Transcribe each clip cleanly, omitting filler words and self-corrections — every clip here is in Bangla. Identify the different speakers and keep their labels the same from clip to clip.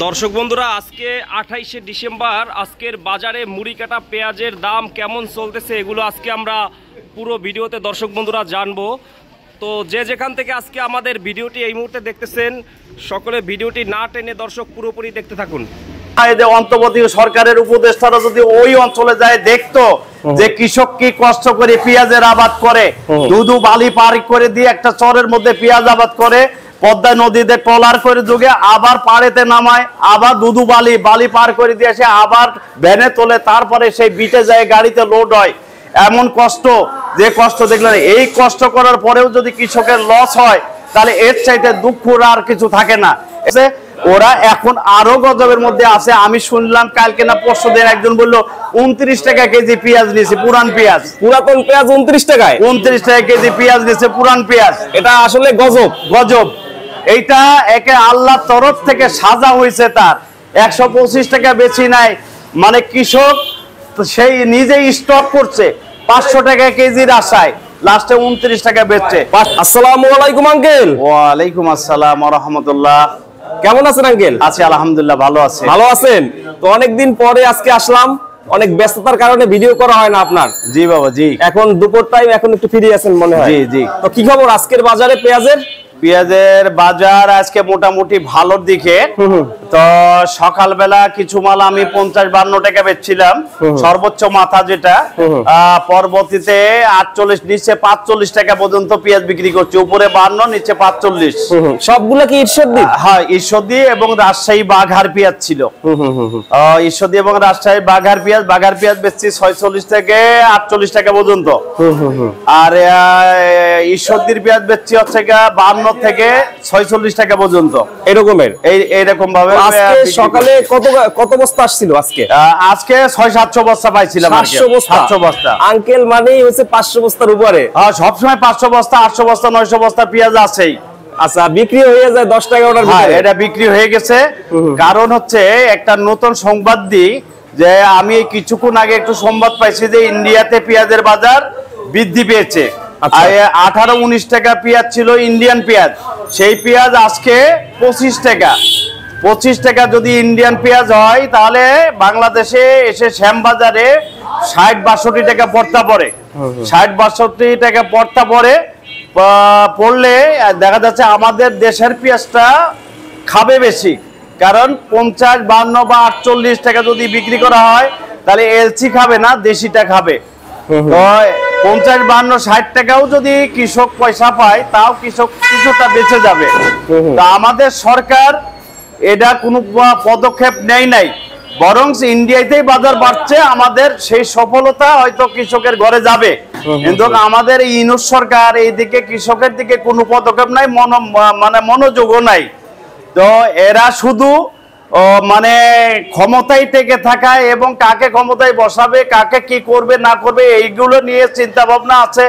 Speaker 1: দর্শক বন্ধুরা, আজকে 28শে ডিসেম্বর, আজকের বাজারে মুড়ি কাটা পেঁয়াজের দাম কেমন চলতেছে এগুলো আজকে আমরা পুরো ভিডিওতে দর্শক বন্ধুরা জানবো। তো যে যেখান থেকে আজকে আমাদের ভিডিওটি এই মুহূর্তে দেখতেছেন, সকলে ভিডিওটি না টেনে দর্শক পুরোপুরি দেখতে থাকুন।
Speaker 2: অন্তর্বর্তী সরকারের উপদেষ্টারা যদি ওই অঞ্চলে যায় দেখতো যে কৃষক কি কষ্ট করে পেঁয়াজের আবাদ করে, দুধু বালি পার করে দিয়ে একটা চরের মধ্যে পেঁয়াজ আবাদ করে, পদ্মা নদীতে ট্রলার করে যুগে আবার পাড়েতে নামায়, আবার দুধু বালি পার করে দিয়ে এসে আবার ভ্যানে তোলে, তারপরে সেই বিটে যায় গাড়িতে লোড হয়। এমন কষ্ট, যে কষ্ট দেখলেন, এই কষ্ট করার পরেও যদি কৃষকের লস হয় তাহলে এর চাইতে দুঃখ আর কিছু থাকে না। ওরা এখন আরো গজবের মধ্যে আছে। আমি শুনলাম কালকে না পরশু দিন একজন বললো 29 টাকা কেজি পেঁয়াজ নিয়েছে, পুরান পেঁয়াজ,
Speaker 1: পুরাতন পেঁয়াজ 29 টাকায়,
Speaker 2: 29 টাকা কেজি পেঁয়াজ নিয়েছে, পুরান পেঁয়াজ।
Speaker 1: এটা আসলে গজব।
Speaker 2: এইটা একে আল্লাহর তরফ থেকে সাজা হয়েছে। তার 125 টাকা বেশি নাই, মানে কৃষক সেই নিজেই স্টক করছে 500 টাকা কেজির আশায়, লাস্টে 29 টাকা বেচছে।
Speaker 1: আসসালামু আলাইকুম আঙ্কেল।
Speaker 2: ওয়ালাইকুম আসসালাম ওয়া রাহমাতুল্লাহ।
Speaker 1: কেমন আছেন আঙ্কেল?
Speaker 2: আছি আলহামদুলিল্লাহ, ভালো আছে।
Speaker 1: ভালো আছেন তো? অনেকদিন পরে আজকে আসলাম, অনেক ব্যস্ততার কারণে ভিডিও করা হয় না আপনার।
Speaker 2: জি বাবা, জি।
Speaker 1: এখন দুপুর টাইম, এখন একটু ফ্রি আছেন মনে হয়।
Speaker 2: জি জি।
Speaker 1: তো কি খবর আজকের বাজারে পেঁয়াজের?
Speaker 2: পেঁয়াজের বাজার আজকে মোটামুটি ভালোর দিকে। তো সকালবেলা কিছু মাল আমি 50-52 টাকা বেচছিলাম, সর্বোচ্চ মাথা যেটা। পরবর্তীতে 48 নিচে 45 টাকা পর্যন্ত পেঁয়াজ বিক্রি করছে, উপরে 52, নিচে 45।
Speaker 1: সবগুলো কি ঈশ্বরদী?
Speaker 2: হ্যাঁ, ঈশ্বরদী এবং রাজশাহী বাঘার পেঁয়াজ ছিল। ঈশ্বরদী এবং রাজশাহী বাঘার পেঁয়াজ বেচছি 46 থেকে 48 টাকা পর্যন্ত। আর ঈশ্বরদীর পেঁয়াজ বেচছি হচ্ছে 52 থেকে 46 টাকা পর্যন্ত, এরকমের এইরকম ভাবে।
Speaker 1: সকালে কত বস্তা আসছিল আজকে?
Speaker 2: আজকে 600-700 বস্তা পাইছিলাম। 700 বস্তা
Speaker 1: আঙ্কেল, মানেই হচ্ছে 500 বস্তার উপরে।
Speaker 2: সবসময় 500 বস্তা, 800 বস্তা, 900 বস্তা পেঁয়াজ আছেই।
Speaker 1: আচ্ছা, বিক্রি হয়ে যায় 10 টাকা অর্ডার।
Speaker 2: হ্যাঁ, এটা বিক্রি হয়ে গেছে। কারণ হচ্ছে একটা নতুন সংবাদ দিই, যে আমি কিছুক্ষণ আগে একটু সংবাদ পাইছি যে ইন্ডিয়াতে পেঁয়াজের বাজার বৃদ্ধি পেয়েছে। 18-19 টাকা পেঁয়াজ ছিল ইন্ডিয়ান পেঁয়াজ, সেই পেঁয়াজ আজকে 25 টাকা। 25 টাকা যদি ইন্ডিয়ান পেঁয়াজ হয়, তাহলে বাংলাদেশে এসে শ্যামবাজারে 60-62 টাকা পড়তা পড়ে। 60-62 টাকা পড়তা পড়লে দেখা যাচ্ছে আমাদের দেশের পেঁয়াজটা খাবে বেশি। কারণ 50, 52 বা 48 টাকা যদি বিক্রি করা হয়, তাহলে এলসি খাবে না, দেশিটা খাবে। তো 50, 52, 60 টাকাও যদি কৃষক পয়সা পায়, তাও কৃষক কিছুটা বেঁচে যাবে। তা আমাদের সরকার এটা কোনো পদক্ষেপ নেয় নাই, বরং ইন্ডিয়াতেই বাজার বাড়ছে। আমাদের সেই সফলতা হয়তো কৃষকের ঘরে যাবে, কিন্তু আমাদের ইউনূস সরকার এইদিকে কৃষকের দিকে কোনো পদক্ষেপ নাই, মনোযোগও নাই। তো এরা শুধু মানে ক্ষমতায় টেকে থাকায় এবং কাকে ক্ষমতায় বসাবে, কাকে কি করবে না করবে, এইগুলো নিয়ে চিন্তা ভাবনা আছে।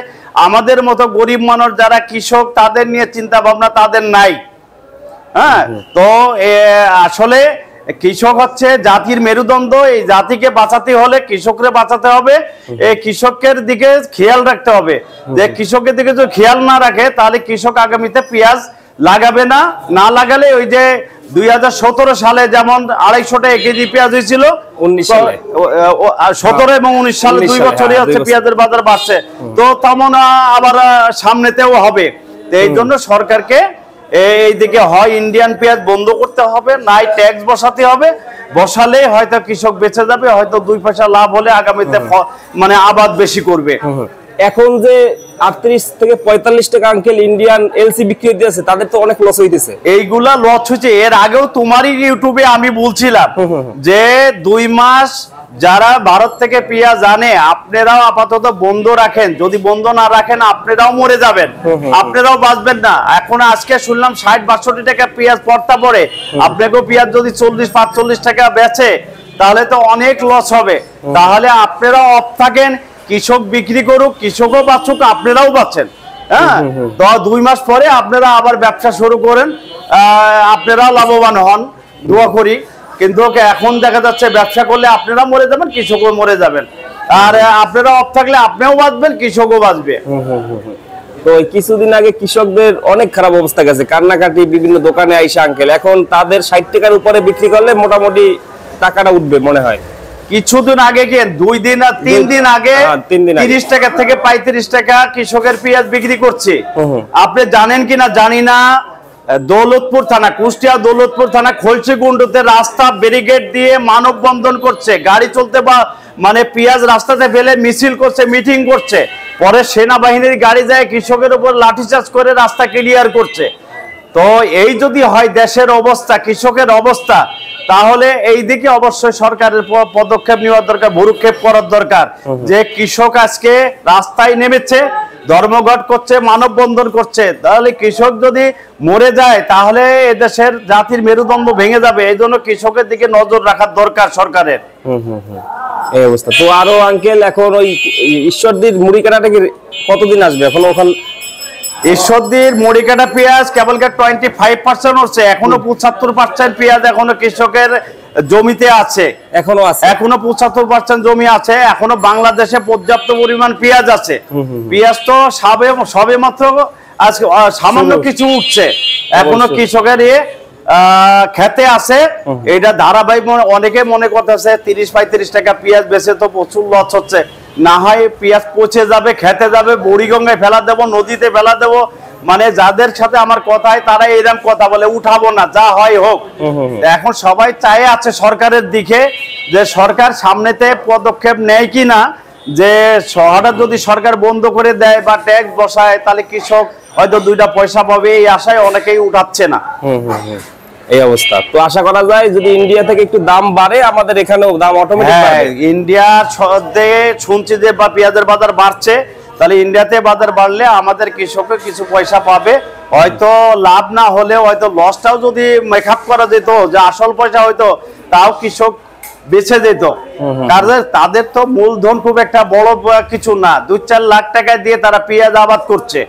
Speaker 2: আমাদের মতো গরিব মানুষ যারা কৃষক, তাদের নিয়ে চিন্তা ভাবনা তাদের নাই। হ্যাঁ, তো আসলে কৃষক হচ্ছে জাতির মেরুদণ্ড। এই জাতিকে বাঁচাতে হলে কৃষকরে বাঁচাতে হবে, এই কৃষকের দিকে খেয়াল রাখতে হবে। যে কৃষকের দিকে যদি খেয়াল না রাখে, তাহলে কৃষক আগামীতে পেঁয়াজ লাগাবে না। না লাগালে ওই যে 2017 সালে যেমন 250 টাকা কেজি পেঁয়াজ হয়েছিল, 17 এবং 19 সালে 2 বছরই হচ্ছে পেঁয়াজের বাজার বাড়ছে। তো তেমন আবার সামনেতেও হবে। এই জন্য সরকারকে এইদিকে হয় ইন্ডিয়ান পেঁয়াজ বন্ধ করতে হবে, নাই ট্যাক্স বসাতে হবে। বসালে হয়তো কৃষক বেঁচে যাবে, হয়তো 2 পয়সা লাভ হলে আগামীতে মানে আবাদ বেশি করবে।
Speaker 1: এখন যে 38 থেকে 45 টাকা আঙ্কেল ইন্ডিয়ান এলসি বিক্রি দিয়েছে, তাদের তো অনেক লস হইতেছে।
Speaker 2: এইগুলা লস হচ্ছে। এর আগেও তোমারই ইউটিউবে আমি বলছিলাম যে 2 মাস যারা ভারত থেকে পেঁয়াজ আনে, আপনারাও আপাতত বন্ধ রাখেন। যদি বন্ধ না রাখেন, আপনারাও মরে যাবেন, আপনারাও বাঁচবেন না। এখন আজকে শুনলাম 60-62 টাকা পেঁয়াজ পড়তা পড়ে। আপনাকেও পেঁয়াজ যদি 40-45 টাকা বেচে, তাহলে তো অনেক লস হবে। তাহলে আপনারাও অফ থাকেন, কৃষক বিক্রি করুক, কৃষকও বাঁচুক, আপনারাও বাঁচেন। হ্যাঁ, তো 2 মাস পরে আপনারা আবার ব্যবসা শুরু করেন, আপনারাও লাভবান হন, দোয়া করি। কিন্তু এখন দেখা যাচ্ছে ব্যবসা করলে আপনারা মরে যাবেন, কৃষকও মরে যাবেন। আর আপনারা অফ থাকলে আপনিও বাঁচবেন, কৃষকও বাঁচবে।
Speaker 1: তো কিছুদিন আগে কৃষকদের অনেক খারাপ অবস্থা গেছে, কান্নাকাটি বিভিন্ন দোকানে আইসা আঙ্কেল, এখন তাদের 60 টাকার উপরে বিক্রি করলে মোটামুটি টাকাটা উঠবে মনে হয়।
Speaker 2: কিছুদিন আগে কি 2 দিন আর 3 দিন আগে 30 টাকা থেকে 35 টাকা কৃষকের পেঁয়াজ বিক্রি করছে। আপনি জানেন কিনা জানি না, দৌলতপুর থানা, কুষ্টিয়া দৌলতপুর থানা খলসিগুন্ডুতে রাস্তা ব্যারিকেড দিয়ে মানববন্ধন করছে, গাড়ি চলতে বা মানে পেঁয়াজ রাস্তাতে ফেলে মিছিল করছে, মিটিং করছে, পরে সেনাবাহিনীর গাড়ি যায় কৃষকের উপর লাঠিচার্জ করে রাস্তা ক্লিয়ার করছে। তো এই যদি হয় দেশের অবস্থা, কৃষকের অবস্থা, তাহলে এই দিকে অবশ্যই সরকারের পদক্ষেপ নেওয়ার দরকার, ভূরুক্ষেপ করার দরকার। যে কৃষক আজকে রাস্তায় নেমেছে, ধর্মঘট করছে, মানববন্ধন করছে, তাহলে কৃষক যদি মরে যায় তাহলে এদেশের জাতির মেরুদণ্ড ভেঙে যাবে। এই জন্য কৃষকের দিকে নজর রাখার দরকার সরকারের।
Speaker 1: এই অবস্থা। তো আরো আঙ্কেল, এখন ওই ঈশ্বরদীর মুড়ি কাটাটা কি কতদিন আসবে? এখন ওখানে
Speaker 2: ঈশ্বরদীর মুড়ি কাটা পেঁয়াজ কেবলকার 25% হচ্ছে, এখনো 75% পেঁয়াজ এখনো কৃষকের জমিতে আছে, এখনো 75% জমি আছে, এখনো বাংলাদেশে পর্যাপ্ত পরিমাণ পেঁয়াজ আছে। পেঁয়াজ তো সবে মাত্র আজকে সামান্য কিছু উঠছে, এখনো কৃষকের খেতে আছে। এটা ধারাবাহিক অনেকে মনে করতেছে 30-35 টাকা পেঁয়াজ বেচে তো প্রচুর লস হচ্ছে। না হয় পেঁয়াজ পচে যাবে, খেতে যাবে, বুড়িগঙ্গায় ফেলা দেবো, নদীতে ফেলা দেবো, মানে যাদের সাথে আমার কথা হয় তারা এরকম কথা বলে, উঠাবো না, যা হয় হোক। এখন সবাই চাই আছে সরকারের দিকে যে সরকার সামনেতে পদক্ষেপ নেয় কিনা, যে হঠাৎ যদি সরকার বন্ধ করে দেয় বা ট্যাক্স বসায় তাহলে কৃষক হয়তো 2টা পয়সা পাবে, এই আশায় অনেকেই উঠাচ্ছে না।
Speaker 1: এই অবস্থা। তো আশা করা যায় যদি ইন্ডিয়া থেকে একটু দাম বাড়ে, আমাদের এখানেও দাম অটোমেটিক বাড়বে।
Speaker 2: ইন্ডিয়ার শুনছি যে বা পেঁয়াজের বাজার বাড়ছে, তাহলে ইন্ডিয়াতে বাজার বাড়লে আমাদের কৃষকের কিছু পয়সা পাবে, হয়তো লাভ না হলে হয়তো লসটাও যদি মেকআপ করা যেত, যে আসল পয়সা হয়তো তাও কৃষক বেঁচে যেত। কারণ তাদের তো মূলধন খুব একটা বড় কিছু না, 2-4 লাখ টাকা দিয়ে তারা পেঁয়াজ আবাদ করছে,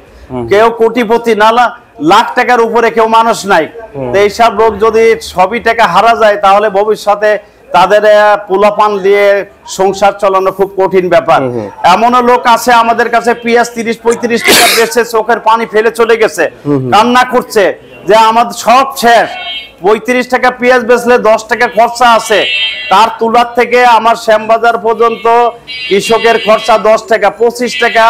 Speaker 2: কেউ কোটিপতি না, লাখ টাকার উপরে কেউ মানুষ নাই। তো এইসব লোক যদি সবই টাকা হারা যায় তাহলে ভবিষ্যতে তাদের পোলাপান দিয়ে সংসার চালানো খুব কঠিন ব্যাপার। এমনও লোক আছে আমাদের কাছে পেঁয়াজ 30-35 টাকা বেচে চোখের পানি ফেলে চলে গেছে, কান্না করছে যে আমাদের সব শেষ। 35 টাকা পেঁয়াজ বেচলে 10 টাকা খরচা আছে, তার তুলার থেকে আমার শ্যামবাজার পর্যন্ত কৃষকের খরচা 10 টাকা। 25 টাকা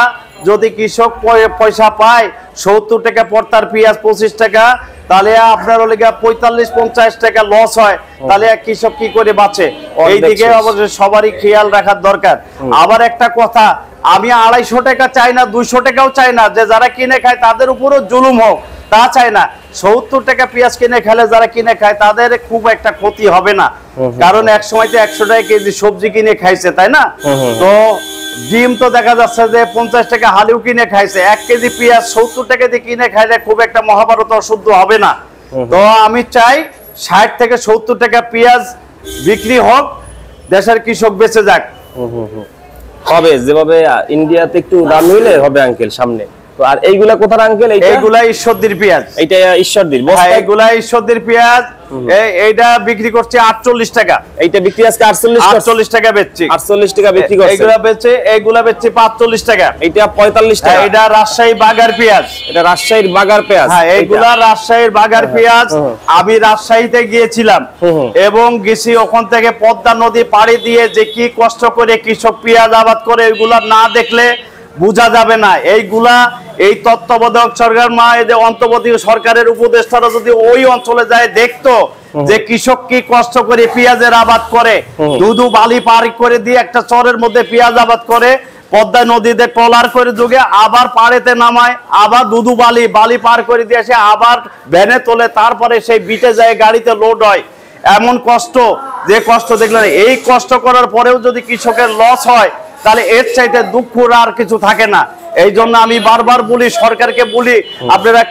Speaker 2: যদি কৃষক পয়সা পায়, 70 টাকা পড়তার পেঁয়াজ 25 টাকা, তাহলে আপনার 45-50 টাকা লস হয়, তাহলে কৃষক কি করে বাঁচে? এই দিকে অবশ্যই সবারই খেয়াল রাখার দরকার। আবার একটা কথা, আমি 250 টাকা চাই না, 200 টাকাও চাই না যে যারা কিনে খায় তাদের উপরও জুলুম হোক, তা চাই না। 70 টাকা পেঁয়াজ কিনে খেলে যারা কিনে খায় তাদের খুব একটা ক্ষতি হবে না, কারণ এক সময় তো 100 টাকা কেজি সবজি কিনে খাইছে, তাই না? তো ডিম তো দেখা যাচ্ছে যে 50 টাকা হালিও কিনে খাইছে, 1 কেজি পেঁয়াজ 70 টাকা দিয়ে কিনে খাইলে খুব একটা মহাভারত অশুদ্ধ হবে না। তো আমি চাই 60 থেকে 70 টাকা পেঁয়াজ বিক্রি হোক, দেশের কৃষক বেঁচে যাক।
Speaker 1: হবে যেভাবে ইন্ডিয়াতে একটু দাম হইলে হবে আঙ্কেল সামনে। তো আর এইগুলা কোথার আঙ্কেল?
Speaker 2: এইগুলা ঈশ্বরদীর পেঁয়াজ,
Speaker 1: এইটা ঈশ্বরদীর,
Speaker 2: এইগুলা ঈশ্বরদীর পেঁয়াজ। এইটা বিক্রি করছে 48 টাকা,
Speaker 1: এইটা বিক্রি আজকে
Speaker 2: 48 টাকা বেচছি,
Speaker 1: 48 টাকা বিক্রি করছে।
Speaker 2: এইগুলা বেচছে 45 টাকা,
Speaker 1: এইটা 45 টাকা।
Speaker 2: এটা রাজশাহী বাগার পেঁয়াজ,
Speaker 1: এটা রাজশাহীর বাগার পেঁয়াজ।
Speaker 2: হ্যাঁ, এইগুলা রাজশাহীর বাগার পেঁয়াজ। আমি রাজশাহীতে গিয়েছিলাম এবং গেছি ওখান থেকে পদ্মা নদী পাড়ি দিয়ে যে কি কষ্ট করে কৃষক পেঁয়াজ আবাদ করে, এগুলা না দেখলে বোঝা যাবে না। এইগুলা এই তত্ত্বাবধায়ক সরকার অন্তর্বর্তী সরকারের উপদেষ্টারা যদি ওই অঞ্চলে যায় দেখতো যে কৃষক কি কষ্ট করে পেঁয়াজের আবাদ করে, দুধু বালি পার করে দিয়ে একটা চরের মধ্যে পেঁয়াজ আবাদ করে, পদ্মা নদীতে ট্রলার করে যুগে আবার পাড়েতে নামায়, আবার দুধু বালি পার করে দিয়ে এসে আবার ভ্যানে তোলে, তারপরে সেই বিটে যায় গাড়িতে লোড হয়। এমন কষ্ট, যে কষ্ট দেখলেন, এই কষ্ট করার পরেও যদি কৃষকের লস হয় তাহলে এর চাইতে দুঃখ আর কিছু থাকে না। এই জন্য আমি বারবার বলি, সরকারকে বলি, আপনারা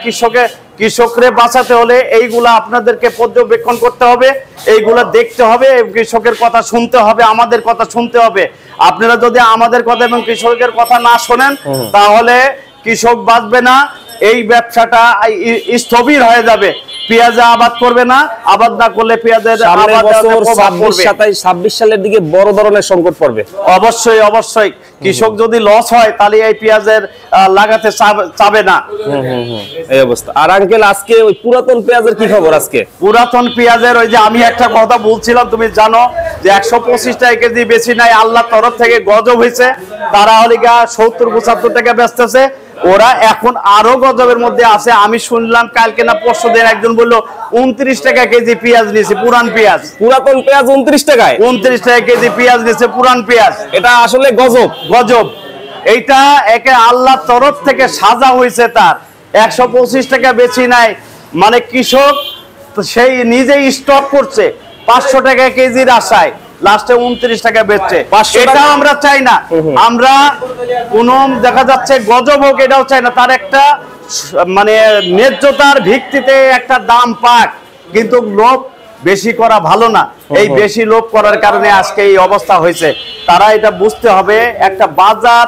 Speaker 2: কৃষকরে বাঁচাতে হলে এইগুলা আপনাদেরকে পর্যবেক্ষণ করতে হবে, এইগুলা দেখতে হবে, কৃষকের কথা শুনতে হবে, আমাদের কথা শুনতে হবে। আপনারা যদি আমাদের কথা এবং কৃষকের কথা না শোনেন তাহলে কৃষক বাঁচবে না, এই ব্যবসাটা স্থবির হয়ে যাবে। পেঁয়াজে আবাদ করবে না, আবাদ না করলে পেঁয়াজের
Speaker 1: সামনের বছর 26 সালের দিকে বড় ধরনের সংকট পড়বে।
Speaker 2: অবশ্যই অবশ্যই কৃষক যদি লস হয় তাহলে এই পেঁয়াজের লাগাতে চাবে না।
Speaker 1: এই অবস্থা। আর আঙ্কেল আজকে ওই পুরাতন পেঁয়াজের কি খবর? আজকে
Speaker 2: পুরাতন পেঁয়াজের ওই যে আমি একটা কথা বলছিলাম, তুমি জানো যে 125 টাকা কেজি বেশি নাই, আল্লাহর তরফ থেকে গজব হয়েছে, তারা হলে 70-75 টাকা বেচতেছে। ওরা এখন আরো গজবের মধ্যে আছে। আমি শুনলাম কালকে না পরশু দিন একজন বললো 29 টাকা কেজি পেঁয়াজ নিয়েছে, পুরান পেঁয়াজ।
Speaker 1: পুরাতন পেঁয়াজ 29 টাকায়?
Speaker 2: 29 টাকা কেজি পেঁয়াজ নিয়েছে, পুরান পেঁয়াজ।
Speaker 1: এটা আসলে গজব,
Speaker 2: গজব। এইটা একে আল্লাহর তরফ থেকে সাজা হয়েছে তার। 125 টাকা বেশি নাই, মানে কৃষক সেই নিজেই স্টক করছে 500 টাকা কেজির আশায়, লাস্টে 29 টাকা বেচছে। এটা আমরা চাই না। আমরা কোন দেখা যাচ্ছে গজব হোক এটাও চাই না, তার একটা মানে ন্যায্যতার ভিত্তিতে একটা দাম পাক, কিন্তু লোভ বেশি করা ভালো না। এই বেশি লোভ করার কারণে আজকে এই অবস্থা হয়েছে। তারা এটা বুঝতে হবে, একটা বাজার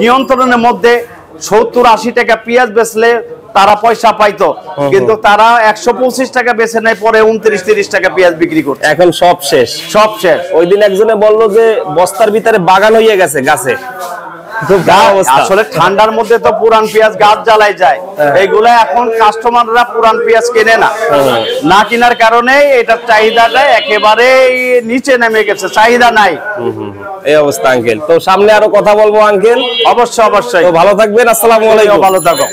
Speaker 2: নিয়ন্ত্রণের মধ্যে 70-80 টাকা পেঁয়াজ বেচলে তারা পয়সা পাইতো, কিন্তু তারা 125 টাকা বেচে নেয়, পরে 29-30 টাকা পেঁয়াজ বিক্রি করছে।
Speaker 1: এখন সব শেষ,
Speaker 2: সব শেষ।
Speaker 1: ওই দিন একজনে বললো যে বস্তার ভিতরে বাগান হয়ে গেছে গাছে।
Speaker 2: আসলে ঠান্ডার মধ্যে তো পুরান পেঁয়াজ গাছ জ্বালাই যায়, এইগুলা এখন কাস্টমাররা পুরান পেঁয়াজ কেনে না। না কেনার কারণে এটার চাহিদাটা একেবারে নিচে নেমে গেছে, চাহিদা নাই।
Speaker 1: এই অবস্থা আঙ্কেল। তো সামনে আরো কথা বলবো আঙ্কেল,
Speaker 2: অবশ্যই অবশ্যই।
Speaker 1: ভালো থাকবেন, আসসালামু আলাইকুম।
Speaker 2: ভালো থাকো।